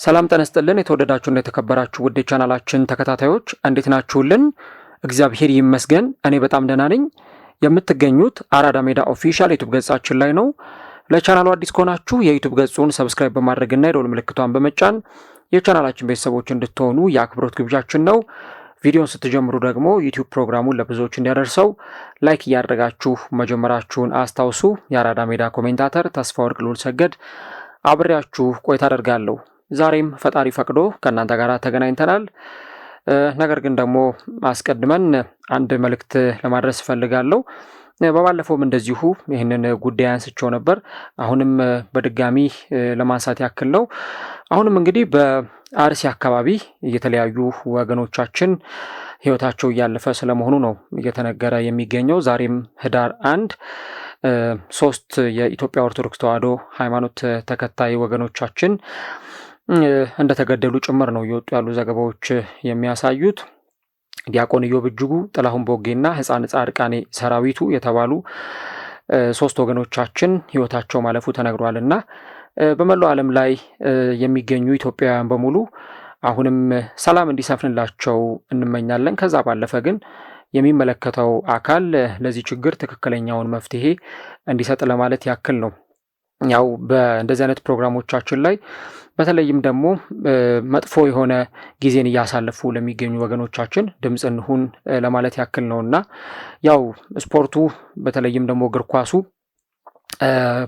ሰላም ተነስተልን የተወደዳችሁና የተከበራችሁ ውድ ቻናላችን ተከታታዮች እንዴት ናችሁልን? እግዚአብሔር ይመስገን እኔ በጣም ደህና ነኝ። የምትገኙት አራዳ ሜዳ ኦፊሻል ዩቲዩብ ገጻችን ላይ ነው። ለቻናሉ አዲስ ከሆናችሁ የዩቲዩብ ገጹን ሰብስክራይብ በማድረግና የደወል ምልክቷን በመጫን የቻናላችን ቤተሰቦች እንድትሆኑ የአክብሮት ግብዣችን ነው። ቪዲዮን ስትጀምሩ ደግሞ ዩቲዩብ ፕሮግራሙን ለብዙዎች እንዲያደርሰው ላይክ እያደረጋችሁ መጀመራችሁን አስታውሱ። የአራዳ ሜዳ ኮሜንታተር ተስፋ ወርቅ ልዑል ሰገድ አብሬያችሁ ቆይታ አደርጋለሁ። ዛሬም ፈጣሪ ፈቅዶ ከእናንተ ጋር ተገናኝተናል። ነገር ግን ደግሞ አስቀድመን አንድ መልእክት ለማድረስ እፈልጋለሁ። በባለፈውም እንደዚሁ ይህንን ጉዳይ አንስቼው ነበር። አሁንም በድጋሚ ለማንሳት ያክል ነው። አሁንም እንግዲህ በአርሲ አካባቢ የተለያዩ ወገኖቻችን ሕይወታቸው እያለፈ ስለመሆኑ ነው እየተነገረ የሚገኘው። ዛሬም ህዳር 1 3 የኢትዮጵያ ኦርቶዶክስ ተዋሕዶ ሃይማኖት ተከታይ ወገኖቻችን እንደተገደሉ ጭምር ነው እየወጡ ያሉ ዘገባዎች የሚያሳዩት። ዲያቆን ኢዮብ እጅጉ፣ ጥላሁን ቦጌና ሕፃን ጻድቃኔ ሰራዊቱ የተባሉ 3 ወገኖቻችን ሕይወታቸው ማለፉ ተነግሯልና በመላው ዓለም ላይ የሚገኙ ኢትዮጵያውያን በሙሉ አሁንም ሰላም እንዲሰፍንላቸው እንመኛለን። ከዛ ባለፈ ግን የሚመለከተው አካል ለዚህ ችግር ትክክለኛውን መፍትሄ እንዲሰጥ ለማለት ያክል ነው። ያው በእንደዚህ አይነት ፕሮግራሞቻችን ላይ በተለይም ደግሞ መጥፎ የሆነ ጊዜን እያሳለፉ ለሚገኙ ወገኖቻችን ድምፅ እንሁን ለማለት ያክል ነውና ያው ስፖርቱ በተለይም ደግሞ እግር ኳሱ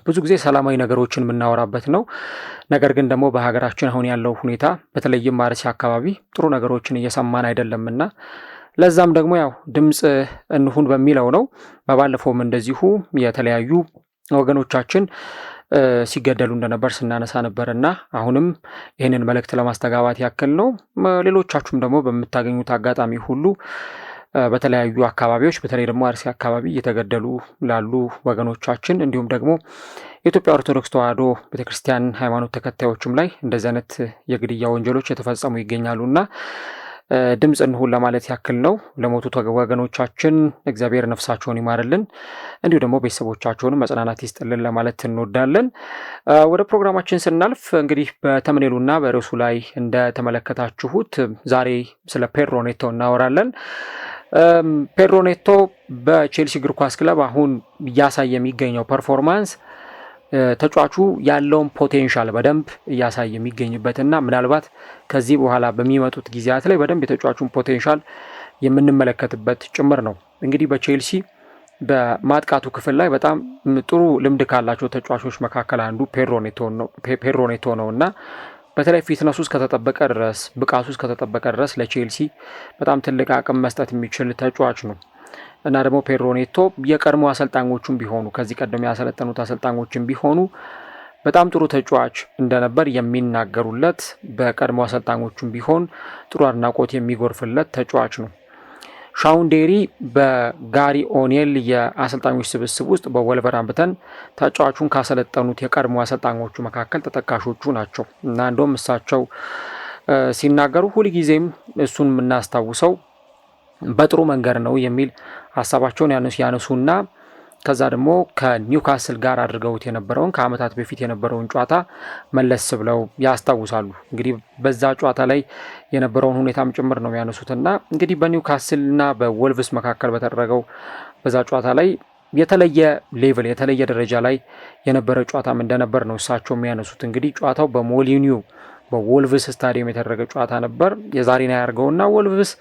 ብዙ ጊዜ ሰላማዊ ነገሮችን የምናወራበት ነው። ነገር ግን ደግሞ በሀገራችን አሁን ያለው ሁኔታ በተለይም አርሲ አካባቢ ጥሩ ነገሮችን እየሰማን አይደለምና ለዛም ደግሞ ያው ድምፅ እንሁን በሚለው ነው። በባለፈውም እንደዚሁ የተለያዩ ወገኖቻችን ሲገደሉ እንደነበር ስናነሳ ነበርና አሁንም ይህንን መልእክት ለማስተጋባት ያክል ነው። ሌሎቻችሁም ደግሞ በምታገኙት አጋጣሚ ሁሉ በተለያዩ አካባቢዎች በተለይ ደግሞ አርሲ አካባቢ እየተገደሉ ላሉ ወገኖቻችን እንዲሁም ደግሞ የኢትዮጵያ ኦርቶዶክስ ተዋሕዶ ቤተክርስቲያን ሃይማኖት ተከታዮችም ላይ እንደዚህ አይነት የግድያ ወንጀሎች የተፈጸሙ ይገኛሉና ድምፅ እንሁን ለማለት ያክል ነው። ለሞቱት ወገኖቻችን እግዚአብሔር ነፍሳቸውን ይማርልን፣ እንዲሁ ደግሞ ቤተሰቦቻቸውን መጽናናት ይስጥልን ለማለት እንወዳለን። ወደ ፕሮግራማችን ስናልፍ እንግዲህ በተምኔሉና በርዕሱ ላይ እንደተመለከታችሁት ዛሬ ስለ ፔድሮ ኔቶ እናወራለን። ፔድሮ ኔቶ በቼልሲ እግር ኳስ ክለብ አሁን እያሳየ የሚገኘው ፐርፎርማንስ ተጫዋቹ ያለውን ፖቴንሻል በደንብ እያሳየ የሚገኝበትና ምናልባት ከዚህ በኋላ በሚመጡት ጊዜያት ላይ በደንብ የተጫዋቹን ፖቴንሻል የምንመለከትበት ጭምር ነው። እንግዲህ በቼልሲ በማጥቃቱ ክፍል ላይ በጣም ጥሩ ልምድ ካላቸው ተጫዋቾች መካከል አንዱ ፔድሮ ኔቶ ነው እና በተለይ ፊትነሱ እስከተጠበቀ ድረስ ብቃቱ እስከተጠበቀ ድረስ ለቼልሲ በጣም ትልቅ አቅም መስጠት የሚችል ተጫዋች ነው እና ደግሞ ፔድሮ ኔቶ የቀድሞ አሰልጣኞቹም ቢሆኑ ከዚህ ቀደም ያሰለጠኑት አሰልጣኞችም ቢሆኑ በጣም ጥሩ ተጫዋች እንደነበር የሚናገሩለት፣ በቀድሞ አሰልጣኞቹም ቢሆን ጥሩ አድናቆት የሚጎርፍለት ተጫዋች ነው። ሻውን ዴሪ በጋሪ ኦኔል የአሰልጣኞች ስብስብ ውስጥ በወልቨርሃምፕተን ተጫዋቹን ካሰለጠኑት የቀድሞ አሰልጣኞቹ መካከል ተጠቃሾቹ ናቸው እና እንደውም እሳቸው ሲናገሩ ሁልጊዜም እሱን የምናስታውሰው በጥሩ መንገድ ነው የሚል ሀሳባቸውን ያነሱና ከዛ ደግሞ ከኒውካስል ጋር አድርገውት የነበረውን ከዓመታት በፊት የነበረውን ጨዋታ መለስ ብለው ያስታውሳሉ። እንግዲህ በዛ ጨዋታ ላይ የነበረውን ሁኔታም ጭምር ነው ያነሱትና እንግዲህ በኒውካስልና በወልቭስ መካከል በተደረገው በዛ ጨዋታ ላይ የተለየ ሌቭል የተለየ ደረጃ ላይ የነበረ ጨዋታም እንደነበር ነው እሳቸው የሚያነሱት። እንግዲህ ጨዋታው በሞሊኒው በወልቭስ ስታዲየም የተደረገ ጨዋታ ነበር። የዛሬን ያደርገውና ወልቭስ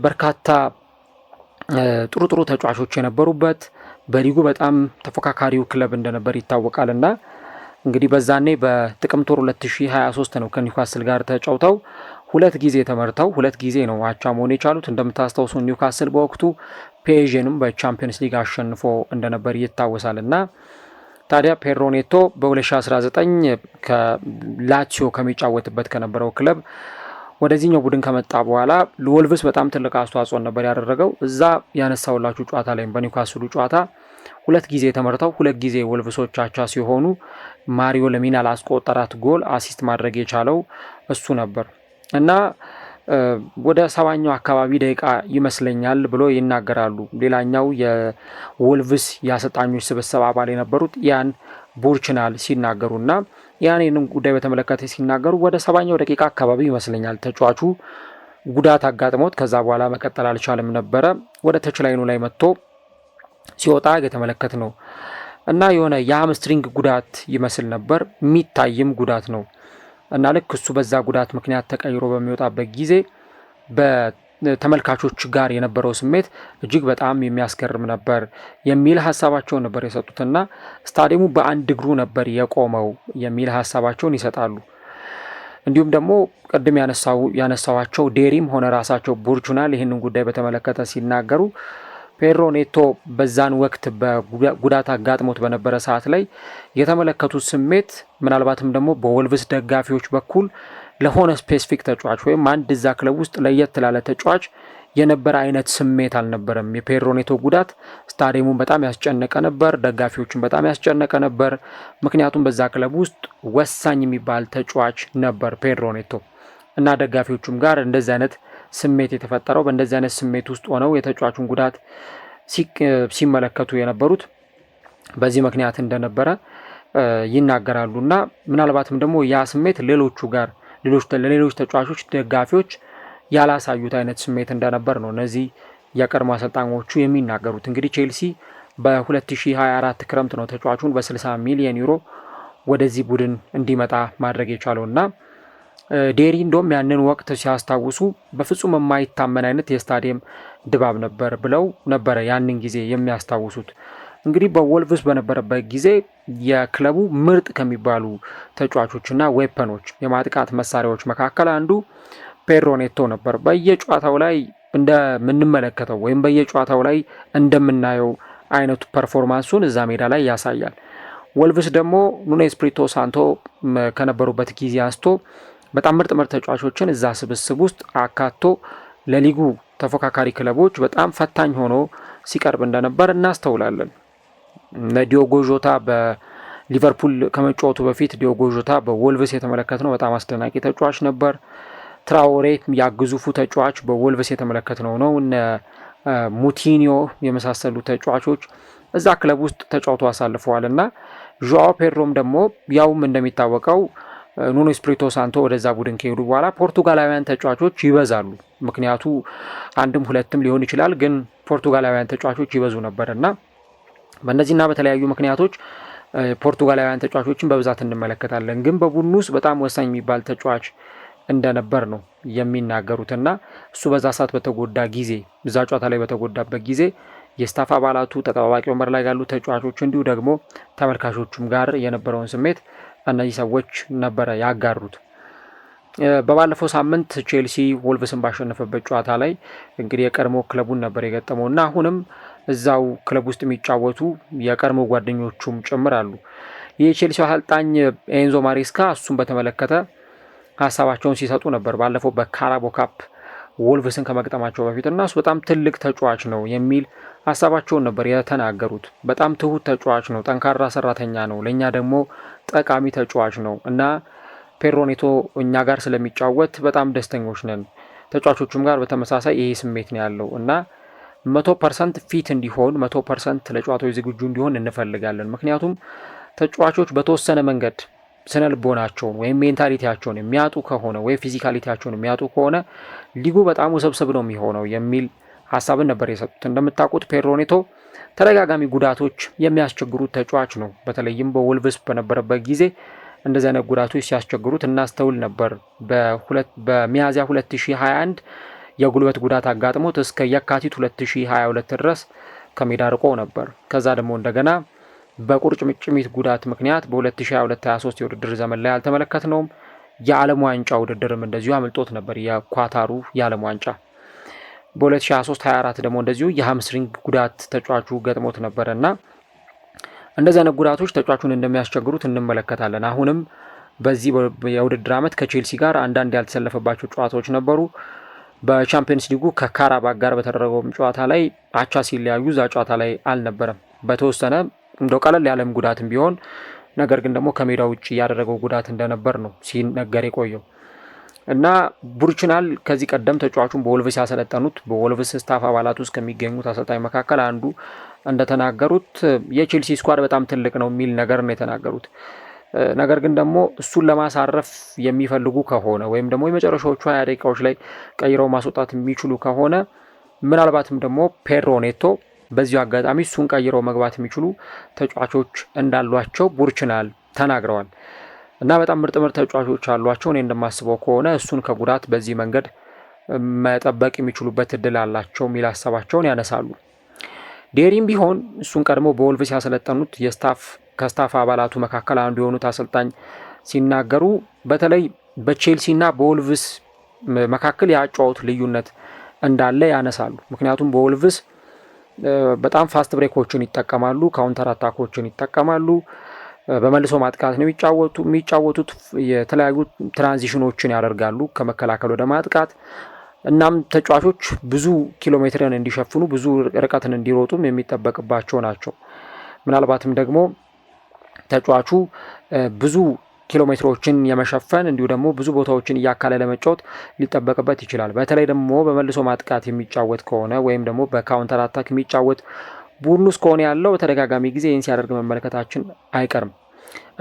በርካታ ጥሩ ተጫዋቾች የነበሩበት በሊጉ በጣም ተፎካካሪው ክለብ እንደነበር ይታወቃል እና እንግዲህ በዛኔ በጥቅምት ወር 2023 ነው ከኒውካስል ጋር ተጫውተው 2 ጊዜ ተመርተው 2 ጊዜ ነው አቻ መሆን የቻሉት። እንደምታስታውሱ ኒውካስል በወቅቱ ፔዥንም በቻምፒየንስ ሊግ አሸንፎ እንደነበር ይታወሳል እና ታዲያ ፔድሮ ኔቶ በ2019 ከላቺዮ ከሚጫወትበት ከነበረው ክለብ ወደዚህኛው ቡድን ከመጣ በኋላ ለወልቭስ በጣም ትልቅ አስተዋጽኦ ነበር ያደረገው። እዛ ያነሳውላችሁ ጨዋታ ላይ በኒውካስሉ ጨዋታ 2 ጊዜ ተመርተው 2 ጊዜ ወልቭሶች አቻ ሲሆኑ ማሪዮ ለሚና ላስቆጠራት ጎል አሲስት ማድረግ የቻለው እሱ ነበር እና ወደ 70ኛው አካባቢ ደቂቃ ይመስለኛል ብሎ ይናገራሉ። ሌላኛው የወልቭስ የአሰልጣኞች ስብስብ አባል የነበሩት ያን ቡርችናል ሲናገሩና ያኔንን ጉዳይ በተመለከተ ሲናገሩ ወደ 70ኛው ደቂቃ አካባቢ ይመስለኛል ተጫዋቹ ጉዳት አጋጥሞት ከዛ በኋላ መቀጠል አልቻለም ነበረ። ወደ ተች ላይኑ ላይ መጥቶ ሲወጣ የተመለከት ነው እና የሆነ የሃምስትሪንግ ጉዳት ይመስል ነበር፣ የሚታይም ጉዳት ነው እና ልክ እሱ በዛ ጉዳት ምክንያት ተቀይሮ በሚወጣበት ጊዜ በተመልካቾች ጋር የነበረው ስሜት እጅግ በጣም የሚያስገርም ነበር የሚል ሀሳባቸውን ነበር የሰጡትና ስታዲየሙ በአንድ እግሩ ነበር የቆመው የሚል ሀሳባቸውን ይሰጣሉ። እንዲሁም ደግሞ ቅድም ያነሳዋቸው ዴሪም ሆነ ራሳቸው ቡርቹናል ይህንን ጉዳይ በተመለከተ ሲናገሩ ፔድሮ ኔቶ በዛን ወቅት በጉዳት አጋጥሞት በነበረ ሰዓት ላይ የተመለከቱት ስሜት ምናልባትም ደግሞ በወልቭስ ደጋፊዎች በኩል ለሆነ ስፔሲፊክ ተጫዋች ወይም አንድ እዛ ክለብ ውስጥ ለየት ላለ ተጫዋች የነበረ አይነት ስሜት አልነበረም። የፔድሮ ኔቶ ጉዳት ስታዲየሙን በጣም ያስጨነቀ ነበር፣ ደጋፊዎችን በጣም ያስጨነቀ ነበር። ምክንያቱም በዛ ክለብ ውስጥ ወሳኝ የሚባል ተጫዋች ነበር ፔድሮ ኔቶ እና ደጋፊዎቹም ጋር እንደዚህ አይነት ስሜት የተፈጠረው በእንደዚህ አይነት ስሜት ውስጥ ሆነው የተጫዋቹን ጉዳት ሲመለከቱ የነበሩት በዚህ ምክንያት እንደነበረ ይናገራሉ። እና ምናልባትም ደግሞ ያ ስሜት ለሌሎች ተጫዋቾች ደጋፊዎች ያላሳዩት አይነት ስሜት እንደነበር ነው እነዚህ የቀድሞ አሰልጣኞቹ የሚናገሩት። እንግዲህ ቼልሲ በ2024 ክረምት ነው ተጫዋቹን በ60 ሚሊዮን ዩሮ ወደዚህ ቡድን እንዲመጣ ማድረግ የቻለው እና ዴሪ እንደውም ያንን ወቅት ሲያስታውሱ በፍጹም የማይታመን አይነት የስታዲየም ድባብ ነበር ብለው ነበረ ያንን ጊዜ የሚያስታውሱት። እንግዲህ በወልቭስ በነበረበት ጊዜ የክለቡ ምርጥ ከሚባሉ ተጫዋቾችና ዌፐኖች የማጥቃት መሳሪያዎች መካከል አንዱ ፔድሮ ኔቶ ነበር። በየጨዋታው ላይ እንደምንመለከተው ወይም በየጨዋታው ላይ እንደምናየው አይነቱ ፐርፎርማንሱን እዛ ሜዳ ላይ ያሳያል። ወልቭስ ደግሞ ኑኖ ኤስፒሪቶ ሳንቶ ከነበሩበት ጊዜ አንስቶ በጣም ምርጥ ተጫዋቾችን እዛ ስብስብ ውስጥ አካቶ ለሊጉ ተፎካካሪ ክለቦች በጣም ፈታኝ ሆኖ ሲቀርብ እንደነበር እናስተውላለን። ዲዮጎ ጆታ በሊቨርፑል ከመጫወቱ በፊት ዲዮጎ ጆታ በወልቭስ የተመለከትነው በጣም አስደናቂ ተጫዋች ነበር። ትራኦሬ ያግዙፉ ተጫዋች በወልቭስ የተመለከትነው ነው። እነ ሙቲኒዮ የመሳሰሉ ተጫዋቾች እዛ ክለብ ውስጥ ተጫውቶ አሳልፈዋል እና ዦአው ፔድሮም ደግሞ ያውም እንደሚታወቀው ኑኖ ኤስፒሪቶ ሳንቶ ወደዛ ቡድን ከሄዱ በኋላ ፖርቱጋላውያን ተጫዋቾች ይበዛሉ። ምክንያቱ አንድም ሁለትም ሊሆን ይችላል፣ ግን ፖርቱጋላውያን ተጫዋቾች ይበዙ ነበር እና በእነዚህና በተለያዩ ምክንያቶች ፖርቱጋላውያን ተጫዋቾችን በብዛት እንመለከታለን። ግን በቡድኑ ውስጥ በጣም ወሳኝ የሚባል ተጫዋች እንደነበር ነው የሚናገሩትና እሱ በዛ ሰዓት በተጎዳ ጊዜ እዛ ጨዋታ ላይ በተጎዳበት ጊዜ የስታፍ አባላቱ ተጠባባቂ ወንበር ላይ ያሉ ተጫዋቾች እንዲሁ ደግሞ ተመልካቾቹም ጋር የነበረውን ስሜት እነዚህ ሰዎች ነበረ ያጋሩት። በባለፈው ሳምንት ቼልሲ ወልቭስን ባሸነፈበት ጨዋታ ላይ እንግዲህ የቀድሞ ክለቡን ነበር የገጠመው እና አሁንም እዛው ክለብ ውስጥ የሚጫወቱ የቀድሞ ጓደኞቹም ጭምር አሉ። የቼልሲ አሰልጣኝ ኤንዞ ማሬስካ እሱን በተመለከተ ሀሳባቸውን ሲሰጡ ነበር ባለፈው በካራቦ ካፕ ወልቭስን ከመግጠማቸው በፊት እና እሱ በጣም ትልቅ ተጫዋች ነው የሚል ሀሳባቸውን ነበር የተናገሩት። በጣም ትሁት ተጫዋች ነው፣ ጠንካራ ሰራተኛ ነው፣ ለእኛ ደግሞ ጠቃሚ ተጫዋች ነው እና ፔድሮ ኔቶ እኛ ጋር ስለሚጫወት በጣም ደስተኞች ነን። ተጫዋቾቹም ጋር በተመሳሳይ ይሄ ስሜት ነው ያለው እና 100% ፊት እንዲሆን 100% ለጨዋታዎች ዝግጁ እንዲሆን እንፈልጋለን። ምክንያቱም ተጫዋቾች በተወሰነ መንገድ ስነልቦናቸውን ወይም ሜንታሊቲያቸውን የሚያጡ ከሆነ ወይ ፊዚካሊቲያቸውን የሚያጡ ከሆነ ሊጉ በጣም ውስብስብ ነው የሚሆነው የሚል ሀሳብን ነበር የሰጡት። እንደምታውቁት ፔድሮ ኔቶ ተደጋጋሚ ጉዳቶች የሚያስቸግሩት ተጫዋች ነው። በተለይም በወልቭስ በነበረበት ጊዜ እንደዚህ አይነት ጉዳቶች ሲያስቸግሩት እናስተውል ነበር። በሚያዝያ 2021 የጉልበት ጉዳት አጋጥሞት እስከ የካቲት 2022 ድረስ ከሜዳ ርቆ ነበር። ከዛ ደግሞ እንደገና በቁርጭምጭሚት ጉዳት ምክንያት በ2022-23 የውድድር ዘመን ላይ አልተመለከትነውም። የዓለም ዋንጫ ውድድርም እንደዚሁ አምልጦት ነበር፣ የኳታሩ የዓለም ዋንጫ። በ2023-24 ደግሞ እንደዚሁ የሃምስትሪንግ ጉዳት ተጫዋቹ ገጥሞት ነበረ እና እንደዚህ አይነት ጉዳቶች ተጫዋቹን እንደሚያስቸግሩት እንመለከታለን። አሁንም በዚህ የውድድር ዓመት ከቼልሲ ጋር አንዳንድ ያልተሰለፈባቸው ጨዋታዎች ነበሩ። በቻምፒየንስ ሊጉ ከካራባክ ጋር በተደረገው ጨዋታ ላይ አቻ ሲለያዩ እዛ ጨዋታ ላይ አልነበረም። በተወሰነ እንደው ቀለል ያለም ጉዳትም ቢሆን ነገር ግን ደግሞ ከሜዳ ውጭ ያደረገው ጉዳት እንደነበር ነው ሲነገር የቆየው እና ቡርችናል ከዚህ ቀደም ተጫዋቹን በወልቭስ ያሰለጠኑት በወልቭስ ስታፍ አባላት ውስጥ ከሚገኙት አሰልጣኝ መካከል አንዱ እንደተናገሩት የቼልሲ ስኳድ በጣም ትልቅ ነው የሚል ነገር ነው የተናገሩት። ነገር ግን ደግሞ እሱን ለማሳረፍ የሚፈልጉ ከሆነ ወይም ደግሞ የመጨረሻዎቹ 20 ደቂቃዎች ላይ ቀይረው ማስወጣት የሚችሉ ከሆነ ምናልባትም ደግሞ ፔድሮ ኔቶ በዚሁ አጋጣሚ እሱን ቀይረው መግባት የሚችሉ ተጫዋቾች እንዳሏቸው ቡርችናል ተናግረዋል። እና በጣም ምርጥ ተጫዋቾች አሏቸው። እኔ እንደማስበው ከሆነ እሱን ከጉዳት በዚህ መንገድ መጠበቅ የሚችሉበት እድል አላቸው የሚል ሀሳባቸውን ያነሳሉ። ዴሪም ቢሆን እሱን ቀድሞ በወልቭስ ያሰለጠኑት ከስታፍ አባላቱ መካከል አንዱ የሆኑት አሰልጣኝ ሲናገሩ በተለይ በቼልሲና በወልቭስ መካከል የአጨዋወት ልዩነት እንዳለ ያነሳሉ። ምክንያቱም በወልቭስ በጣም ፋስት ብሬኮችን ይጠቀማሉ፣ ካውንተር አታኮችን ይጠቀማሉ፣ በመልሶ ማጥቃት ነው የሚጫወቱት፣ የተለያዩ ትራንዚሽኖችን ያደርጋሉ ከመከላከል ወደ ማጥቃት። እናም ተጫዋቾች ብዙ ኪሎ ሜትርን እንዲሸፍኑ ብዙ ርቀትን እንዲሮጡም የሚጠበቅባቸው ናቸው። ምናልባትም ደግሞ ተጫዋቹ ብዙ ኪሎ ሜትሮችን የመሸፈን እንዲሁ ደግሞ ብዙ ቦታዎችን እያካለለ መጫወት ሊጠበቅበት ይችላል። በተለይ ደግሞ በመልሶ ማጥቃት የሚጫወት ከሆነ ወይም ደግሞ በካውንተር አታክ የሚጫወት ቡድኑ ውስጥ ከሆነ ያለው በተደጋጋሚ ጊዜ ይህን ሲያደርግ መመልከታችን አይቀርም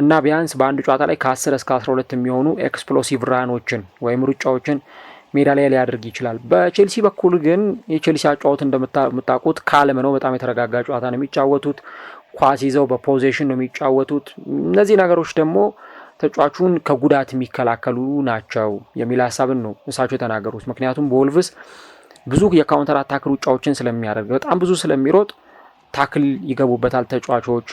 እና ቢያንስ በአንድ ጨዋታ ላይ ከ10 እስከ 12 የሚሆኑ ኤክስፕሎሲቭ ራኖችን ወይም ሩጫዎችን ሜዳ ላይ ሊያደርግ ይችላል። በቼልሲ በኩል ግን የቼልሲ አጨዋወት እንደምታውቁት ካልም ነው። በጣም የተረጋጋ ጨዋታ ነው የሚጫወቱት። ኳስ ይዘው በፖዚሽን ነው የሚጫወቱት። እነዚህ ነገሮች ደግሞ ተጫዋቹን ከጉዳት የሚከላከሉ ናቸው የሚል ሀሳብን ነው እሳቸው የተናገሩት። ምክንያቱም በወልቭስ ብዙ የካውንተር አታክ ሩጫዎችን ስለሚያደርግ በጣም ብዙ ስለሚሮጥ ታክል ይገቡበታል ተጫዋቾች።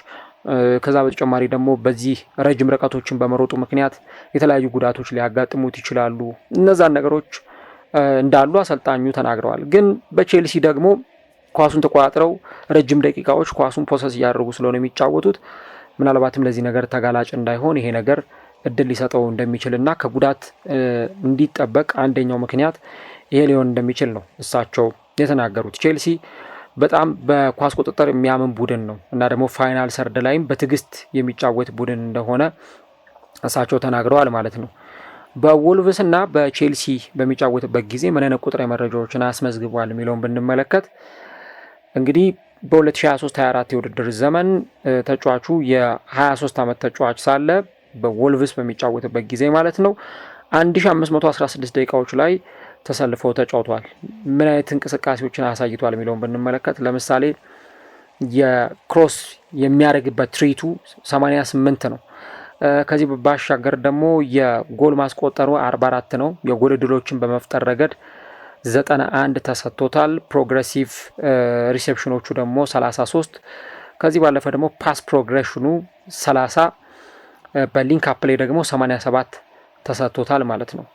ከዛ በተጨማሪ ደግሞ በዚህ ረጅም ርቀቶችን በመሮጡ ምክንያት የተለያዩ ጉዳቶች ሊያጋጥሙት ይችላሉ። እነዛን ነገሮች እንዳሉ አሰልጣኙ ተናግረዋል። ግን በቼልሲ ደግሞ ኳሱን ተቆጣጥረው ረጅም ደቂቃዎች ኳሱን ፖሰስ እያደረጉ ስለሆነ የሚጫወቱት ምናልባትም ለዚህ ነገር ተጋላጭ እንዳይሆን ይሄ ነገር እድል ሊሰጠው እንደሚችልና ከጉዳት እንዲጠበቅ አንደኛው ምክንያት ይሄ ሊሆን እንደሚችል ነው እሳቸው የተናገሩት። ቼልሲ በጣም በኳስ ቁጥጥር የሚያምን ቡድን ነው እና ደግሞ ፋይናል ሰርድ ላይም በትዕግስት የሚጫወት ቡድን እንደሆነ እሳቸው ተናግረዋል ማለት ነው። በወልቭስ እና በቼልሲ በሚጫወትበት ጊዜ ምን አይነት ቁጥራዊ መረጃዎችን አስመዝግቧል የሚለውን ብንመለከት እንግዲህ በ2023/24 የውድድር ዘመን ተጫዋቹ የ23 ዓመት ተጫዋች ሳለ በወልቭስ በሚጫወትበት ጊዜ ማለት ነው 1516 ደቂቃዎች ላይ ተሰልፈው ተጫውቷል። ምን አይነት እንቅስቃሴዎችን አሳይቷል የሚለውን ብንመለከት ለምሳሌ የክሮስ የሚያደርግበት ትሪቱ 88 ነው። ከዚህ ባሻገር ደግሞ የጎል ማስቆጠሩ 44 ነው። የጎል ዕድሎችን በመፍጠር ረገድ 91 ተሰጥቶታል። ፕሮግሬሲቭ ሪሴፕሽኖቹ ደግሞ 33። ከዚህ ባለፈ ደግሞ ፓስ ፕሮግሬሽኑ 30፣ በሊንክ አፕ ላይ ደግሞ 87 ተሰጥቶታል ማለት ነው።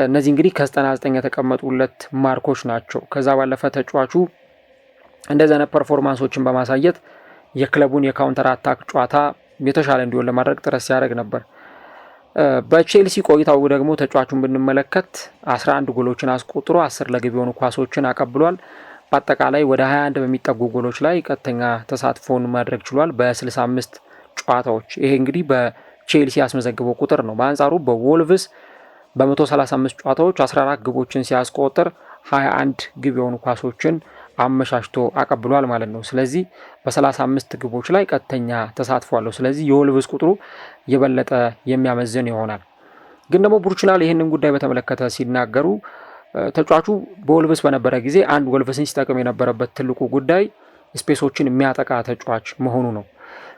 እነዚህ እንግዲህ ከ99 የተቀመጡለት ማርኮች ናቸው። ከዛ ባለፈ ተጫዋቹ እንደዚህ አይነት ፐርፎርማንሶችን በማሳየት የክለቡን የካውንተር አታክ ጨዋታ የተሻለ እንዲሆን ለማድረግ ጥረት ሲያደርግ ነበር። በቼልሲ ቆይታው ደግሞ ተጫዋቹን ብንመለከት 11 ጎሎችን አስቆጥሮ 10 ለግብ የሆኑ ኳሶችን አቀብሏል። በአጠቃላይ ወደ 21 በሚጠጉ ጎሎች ላይ ቀጥተኛ ተሳትፎን ማድረግ ችሏል በ65 ጨዋታዎች። ይሄ እንግዲህ በቼልሲ ያስመዘግበው ቁጥር ነው። በአንጻሩ በወልቭስ በ135 ጨዋታዎች 14 ግቦችን ሲያስቆጥር 21 ግብ የሆኑ ኳሶችን አመሻሽቶ አቀብሏል ማለት ነው። ስለዚህ በ35 ግቦች ላይ ቀጥተኛ ተሳትፎ አለው። ስለዚህ የወልቭስ ቁጥሩ የበለጠ የሚያመዝን ይሆናል። ግን ደግሞ ቡርችናል ይህንን ጉዳይ በተመለከተ ሲናገሩ ተጫዋቹ በወልቭስ በነበረ ጊዜ አንድ ወልቭስን ሲጠቅም የነበረበት ትልቁ ጉዳይ ስፔሶችን የሚያጠቃ ተጫዋች መሆኑ ነው።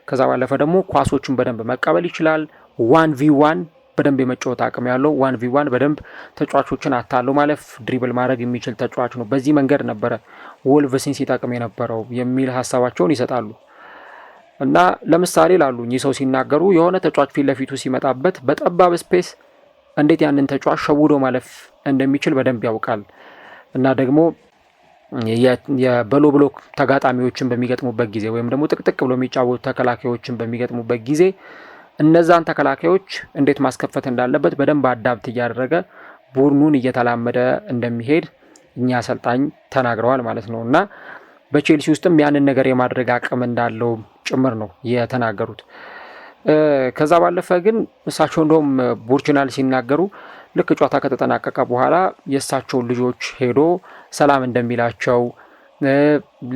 ከዛ ባለፈ ደግሞ ኳሶችን በደንብ መቀበል ይችላል። 1v1 በደንብ የመጫወት አቅም ያለው 1v1 በደንብ ተጫዋቾችን አታለው ማለፍ ድሪብል ማድረግ የሚችል ተጫዋች ነው። በዚህ መንገድ ነበረ ወልቭስን ሲጠቅም የነበረው የሚል ሀሳባቸውን ይሰጣሉ። እና ለምሳሌ ላሉ እኚህ ሰው ሲናገሩ የሆነ ተጫዋች ፊት ለፊቱ ሲመጣበት በጠባብ ስፔስ እንዴት ያንን ተጫዋች ሸውዶ ማለፍ እንደሚችል በደንብ ያውቃል። እና ደግሞ የበሎ ብሎክ ተጋጣሚዎችን በሚገጥሙበት ጊዜ ወይም ደግሞ ጥቅጥቅ ብሎ የሚጫወቱ ተከላካዮችን በሚገጥሙበት ጊዜ እነዛን ተከላካዮች እንዴት ማስከፈት እንዳለበት በደንብ አዳብት እያደረገ ቡድኑን እየተላመደ እንደሚሄድ እኛ አሰልጣኝ ተናግረዋል ማለት ነው። እና በቼልሲ ውስጥም ያንን ነገር የማድረግ አቅም እንዳለው ጭምር ነው የተናገሩት። ከዛ ባለፈ ግን እሳቸው እንደውም ቡርችናል ሲናገሩ ልክ ጨዋታ ከተጠናቀቀ በኋላ የእሳቸውን ልጆች ሄዶ ሰላም እንደሚላቸው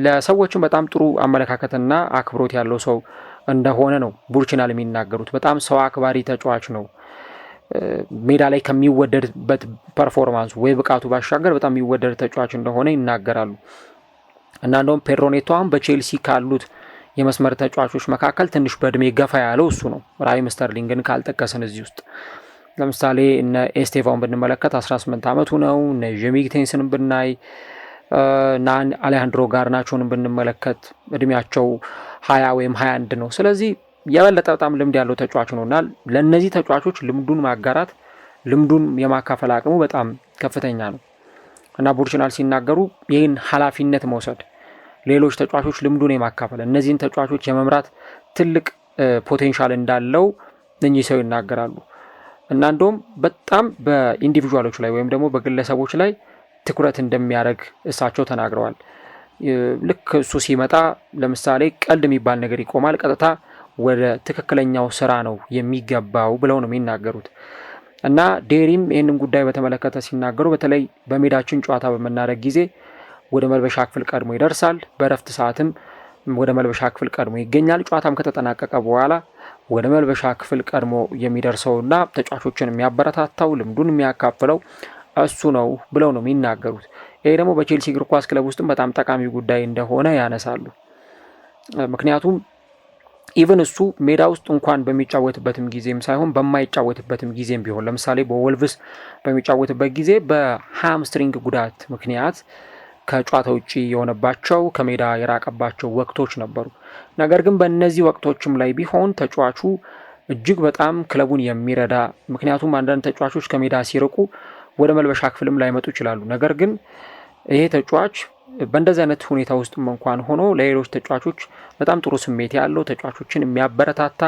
ለሰዎችም በጣም ጥሩ አመለካከትና አክብሮት ያለው ሰው እንደሆነ ነው ቡርችናል የሚናገሩት። በጣም ሰው አክባሪ ተጫዋች ነው። ሜዳ ላይ ከሚወደድበት ፐርፎርማንሱ ወይ ብቃቱ ባሻገር በጣም የሚወደድ ተጫዋች እንደሆነ ይናገራሉ። እና እንደውም ፔድሮ ኔቶ አሁን በቼልሲ ካሉት የመስመር ተጫዋቾች መካከል ትንሽ በእድሜ ገፋ ያለው እሱ ነው። ራሂም ስተርሊንግን ካልጠቀስን እዚህ ውስጥ ለምሳሌ እነ ኤስቴቫውን ብንመለከት 18 ዓመቱ ነው። እነ ጄሚ ጊቴንስን ብናይ እና አሌሃንድሮ ጋርናቾን ብንመለከት እድሜያቸው 20 ወይም 21 ነው። ስለዚህ የበለጠ በጣም ልምድ ያለው ተጫዋች ነው እና ለእነዚህ ተጫዋቾች ልምዱን ማጋራት ልምዱን የማካፈል አቅሙ በጣም ከፍተኛ ነው እና ቡርችናል ሲናገሩ ይህን ኃላፊነት መውሰድ ሌሎች ተጫዋቾች ልምዱን የማካፈል እነዚህን ተጫዋቾች የመምራት ትልቅ ፖቴንሻል እንዳለው እኚህ ሰው ይናገራሉ። እና እንደውም በጣም በኢንዲቪጁዋሎች ላይ ወይም ደግሞ በግለሰቦች ላይ ትኩረት እንደሚያደርግ እሳቸው ተናግረዋል። ልክ እሱ ሲመጣ ለምሳሌ ቀልድ የሚባል ነገር ይቆማል፣ ቀጥታ ወደ ትክክለኛው ስራ ነው የሚገባው ብለው ነው የሚናገሩት። እና ዴሪም ይህንን ጉዳይ በተመለከተ ሲናገሩ በተለይ በሜዳችን ጨዋታ በምናደርግ ጊዜ ወደ መልበሻ ክፍል ቀድሞ ይደርሳል፣ በረፍት ሰዓትም ወደ መልበሻ ክፍል ቀድሞ ይገኛል። ጨዋታም ከተጠናቀቀ በኋላ ወደ መልበሻ ክፍል ቀድሞ የሚደርሰውና ተጫዋቾችን የሚያበረታታው ልምዱን የሚያካፍለው እሱ ነው ብለው ነው የሚናገሩት። ይሄ ደግሞ በቼልሲ እግር ኳስ ክለብ ውስጥም በጣም ጠቃሚ ጉዳይ እንደሆነ ያነሳሉ። ምክንያቱም ኢቨን እሱ ሜዳ ውስጥ እንኳን በሚጫወትበትም ጊዜም ሳይሆን በማይጫወትበትም ጊዜም ቢሆን ለምሳሌ በወልቭስ በሚጫወትበት ጊዜ በሃምስትሪንግ ጉዳት ምክንያት ከጨዋታ ውጪ የሆነባቸው ከሜዳ የራቀባቸው ወቅቶች ነበሩ። ነገር ግን በእነዚህ ወቅቶችም ላይ ቢሆን ተጫዋቹ እጅግ በጣም ክለቡን የሚረዳ ምክንያቱም አንዳንድ ተጫዋቾች ከሜዳ ሲርቁ ወደ መልበሻ ክፍልም ላይመጡ ይችላሉ። ነገር ግን ይሄ ተጫዋች በእንደዚህ አይነት ሁኔታ ውስጥም እንኳን ሆኖ ለሌሎች ተጫዋቾች በጣም ጥሩ ስሜት ያለው ተጫዋቾችን የሚያበረታታ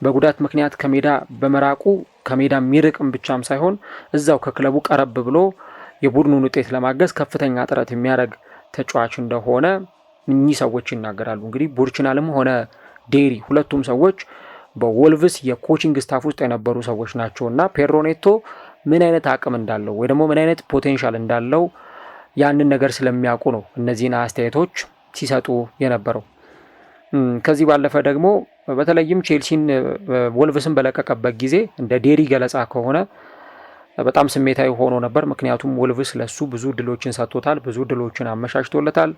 በጉዳት ምክንያት ከሜዳ በመራቁ ከሜዳ የሚርቅም ብቻም ሳይሆን እዛው ከክለቡ ቀረብ ብሎ የቡድኑን ውጤት ለማገዝ ከፍተኛ ጥረት የሚያደርግ ተጫዋች እንደሆነ እኚህ ሰዎች ይናገራሉ። እንግዲህ ቡርችናልም ሆነ ዴሪ ሁለቱም ሰዎች በወልቭስ የኮቺንግ ስታፍ ውስጥ የነበሩ ሰዎች ናቸው እና ፔድሮ ኔቶ ምን አይነት አቅም እንዳለው ወይ ደግሞ ምን አይነት ፖቴንሻል እንዳለው ያንን ነገር ስለሚያውቁ ነው እነዚህን አስተያየቶች ሲሰጡ የነበረው። ከዚህ ባለፈ ደግሞ በተለይም ቼልሲን ወልቭስን በለቀቀበት ጊዜ እንደ ዴሪ ገለጻ ከሆነ በጣም ስሜታዊ ሆኖ ነበር። ምክንያቱም ወልቭስ ለሱ ብዙ ድሎችን ሰጥቶታል፣ ብዙ ድሎችን አመቻችቶለታል።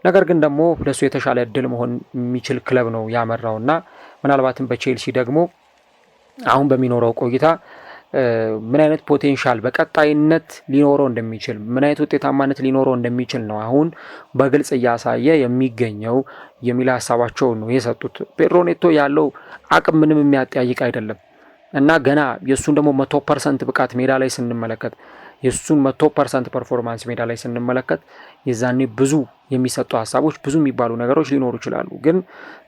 ነገር ግን ደግሞ ለሱ የተሻለ እድል መሆን የሚችል ክለብ ነው ያመራውና ምናልባትም በቼልሲ ደግሞ አሁን በሚኖረው ቆይታ ምን አይነት ፖቴንሻል በቀጣይነት ሊኖረው እንደሚችል ምን አይነት ውጤታማነት ሊኖረው እንደሚችል ነው አሁን በግልጽ እያሳየ የሚገኘው የሚል ሀሳባቸው ነው የሰጡት። ፔድሮ ኔቶ ያለው አቅም ምንም የሚያጠያይቅ አይደለም እና ገና የእሱን ደግሞ 100% ብቃት ሜዳ ላይ ስንመለከት የእሱን 100% ፐርፎርማንስ ሜዳ ላይ ስንመለከት የዛኔ ብዙ የሚሰጡ ሀሳቦች ብዙ የሚባሉ ነገሮች ሊኖሩ ይችላሉ። ግን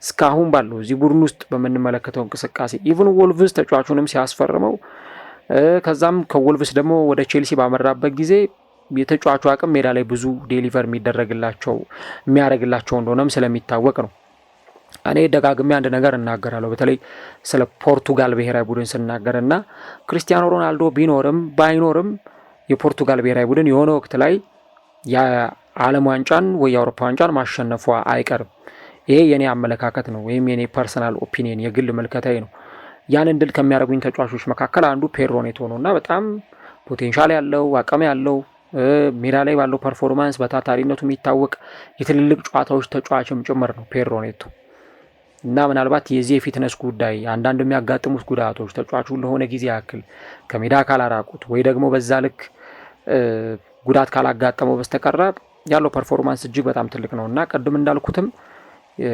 እስካሁን ባለው እዚህ ቡድን ውስጥ በምንመለከተው እንቅስቃሴ ኢቭን ወልቭስ ተጫዋቹንም ሲያስፈርመው ከዛም ከወልቭስ ደግሞ ወደ ቼልሲ ባመራበት ጊዜ የተጫዋቹ አቅም ሜዳ ላይ ብዙ ዴሊቨር የሚያደርግላቸው እንደሆነም ስለሚታወቅ ነው። እኔ ደጋግሜ አንድ ነገር እናገራለሁ፣ በተለይ ስለ ፖርቱጋል ብሔራዊ ቡድን ስናገርና ክሪስቲያኖ ሮናልዶ ቢኖርም ባይኖርም የፖርቱጋል ብሔራዊ ቡድን የሆነ ወቅት ላይ የዓለም ዋንጫን ወይ የአውሮፓ ዋንጫን ማሸነፏ አይቀርም። ይሄ የኔ አመለካከት ነው ወይም የኔ ፐርሰናል ኦፒኒየን የግል መልከታዬ ነው። ያንን ድል ከሚያደርጉኝ ተጫዋቾች መካከል አንዱ ፔድሮ ኔቶ ነው እና በጣም ፖቴንሻል ያለው አቅም ያለው ሜዳ ላይ ባለው ፐርፎርማንስ በታታሪነቱ የሚታወቅ የትልልቅ ጨዋታዎች ተጫዋችም ጭምር ነው ፔድሮ ኔቶ እና ምናልባት የዚህ የፊትነስ ጉዳይ አንዳንድ የሚያጋጥሙት ጉዳቶች ተጫዋቹ ለሆነ ጊዜ ያክል ከሜዳ ካላራቁት ወይ ደግሞ በዛ ልክ ጉዳት ካላጋጠመው በስተቀር ያለው ፐርፎርማንስ እጅግ በጣም ትልቅ ነው እና ቅድም እንዳልኩትም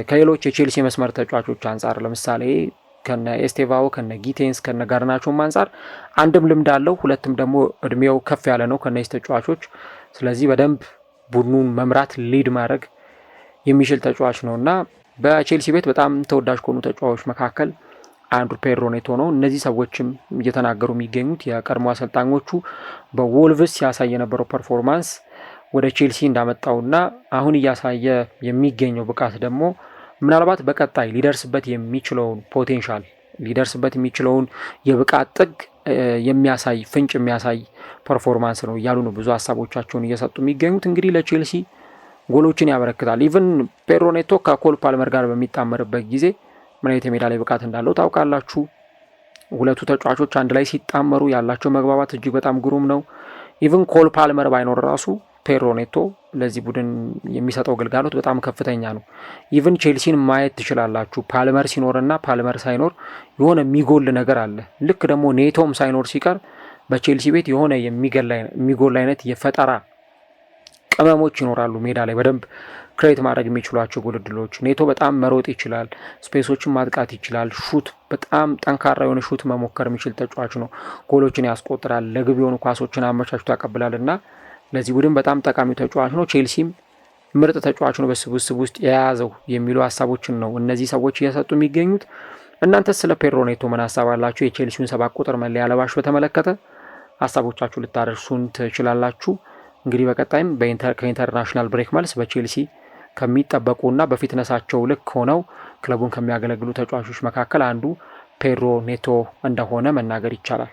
ከሌሎች የቼልሲ መስመር ተጫዋቾች አንጻር ለምሳሌ ከነ ኤስቴቫው ከነ ጊቴንስ ከነ ጋርናቾም አንጻር አንድም ልምድ አለው፣ ሁለትም ደግሞ እድሜው ከፍ ያለ ነው ከነዚህ ተጫዋቾች። ስለዚህ በደንብ ቡድኑን መምራት ሊድ ማድረግ የሚችል ተጫዋች ነውና በቼልሲ ቤት በጣም ተወዳጅ ከሆኑ ተጫዋቾች መካከል አንዱ ፔድሮ ኔቶ ነው። እነዚህ ሰዎችም እየተናገሩ የሚገኙት የቀድሞ አሰልጣኞቹ በወልቭስ ሲያሳይ የነበረው ፐርፎርማንስ ወደ ቼልሲ እንዳመጣውና አሁን እያሳየ የሚገኘው ብቃት ደግሞ ምናልባት በቀጣይ ሊደርስበት የሚችለውን ፖቴንሻል ሊደርስበት የሚችለውን የብቃት ጥግ የሚያሳይ ፍንጭ የሚያሳይ ፐርፎርማንስ ነው እያሉ ነው ብዙ ሀሳቦቻቸውን እየሰጡ የሚገኙት። እንግዲህ ለቼልሲ ጎሎችን ያበረክታል። ኢቭን ፔድሮ ኔቶ ከኮል ፓልመር ጋር በሚጣመርበት ጊዜ ምን አይነት የሜዳ ላይ ብቃት እንዳለው ታውቃላችሁ። ሁለቱ ተጫዋቾች አንድ ላይ ሲጣመሩ ያላቸው መግባባት እጅግ በጣም ግሩም ነው። ኢቭን ኮል ፓልመር ባይኖር ራሱ ፔድሮ ኔቶ ለዚህ ቡድን የሚሰጠው ግልጋሎት በጣም ከፍተኛ ነው። ኢቭን ቼልሲን ማየት ትችላላችሁ። ፓልመር ሲኖርና ፓልመር ሳይኖር የሆነ የሚጎል ነገር አለ። ልክ ደግሞ ኔቶም ሳይኖር ሲቀር በቼልሲ ቤት የሆነ የሚጎል አይነት የፈጠራ ቅመሞች ይኖራሉ። ሜዳ ላይ በደንብ ክሬት ማድረግ የሚችሏቸው ጎል ዕድሎች። ኔቶ በጣም መሮጥ ይችላል፣ ስፔሶችን ማጥቃት ይችላል። ሹት በጣም ጠንካራ የሆነ ሹት መሞከር የሚችል ተጫዋች ነው። ጎሎችን ያስቆጥራል፣ ለግብ የሆኑ ኳሶችን አመቻችቶ ያቀብላል እና ለዚህ ቡድን በጣም ጠቃሚ ተጫዋች ነው። ቼልሲም ምርጥ ተጫዋች ነው በስብስብ ውስጥ የያዘው የሚሉ ሀሳቦችን ነው እነዚህ ሰዎች እየሰጡ የሚገኙት። እናንተ ስለ ፔድሮ ኔቶ ምን ሀሳብ አላችሁ? የቼልሲውን 7 ቁጥር መለያ ለባሽ በተመለከተ ሀሳቦቻችሁ ልታደርሱን ትችላላችሁ። እንግዲህ በቀጣይም ከኢንተርናሽናል ብሬክ መልስ በቼልሲ ከሚጠበቁና በፊትነሳቸው ልክ ሆነው ክለቡን ከሚያገለግሉ ተጫዋቾች መካከል አንዱ ፔድሮ ኔቶ እንደሆነ መናገር ይቻላል።